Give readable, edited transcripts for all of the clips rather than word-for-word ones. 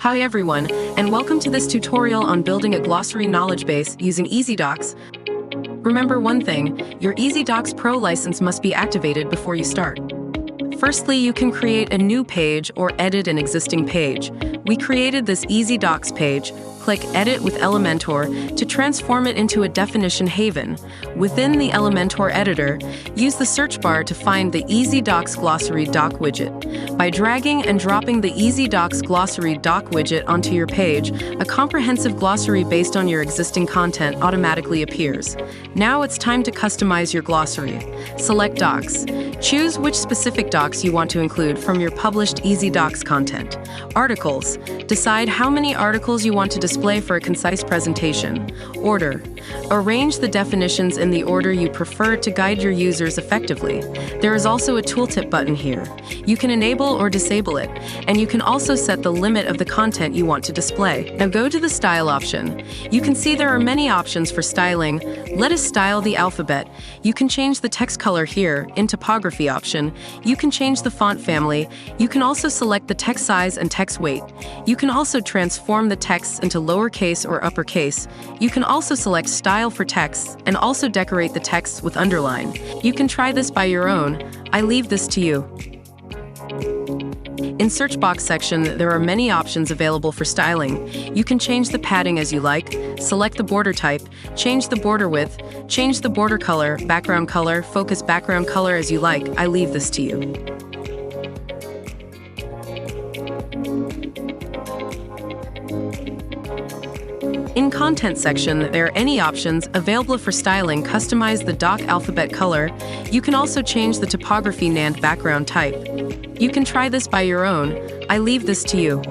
Hi everyone, and welcome to this tutorial on building a glossary knowledge base using EazyDocs. Remember one thing, your EazyDocs Pro license must be activated before you start. Firstly, you can create a new page or edit an existing page. We created this EazyDocs page. Click Edit with Elementor to transform it into a definition haven. Within the Elementor editor, use the search bar to find the EazyDocs Glossary Doc widget. By dragging and dropping the EazyDocs Glossary Doc widget onto your page, a comprehensive glossary based on your existing content automatically appears. Now it's time to customize your glossary. Select Docs. Choose which specific docs you want to include from your published EazyDocs content. Articles. Decide how many articles you want to display for a concise presentation. Order. Arrange the definitions in the order you prefer to guide your users effectively. There is also a tooltip button here. You can enable or disable it, and you can also set the limit of the content you want to display. Now go to the Style option. You can see there are many options for styling. Let us style the alphabet. You can change the text color here. In Typography option, you can change the font family. You can also select the text size and text weight. You can also transform the text into lowercase or uppercase. You can also select Style for text and also decorate the text with underline. You can try this by your own. I leave this to you. In search box section, there are many options available for styling. You can change the padding as you like, select the border type, change the border width, change the border color, focus background color as you like. I leave this to you. In content section, there are any options available for styling. Customize the doc alphabet color. You can also change the typography and background type. You can try this by your own. I leave this to you.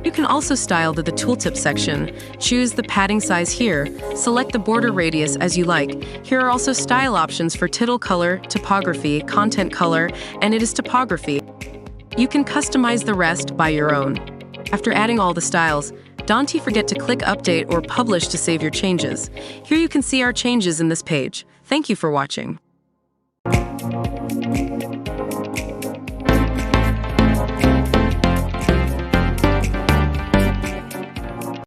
You can also style the tooltip section. Choose the padding size here. Select the border radius as you like. Here are also style options for title color, typography, content color, and it is typography. You can customize the rest by your own. After adding all the styles, don't forget to click Update or Publish to save your changes. Here you can see our changes in this page. Thank you for watching.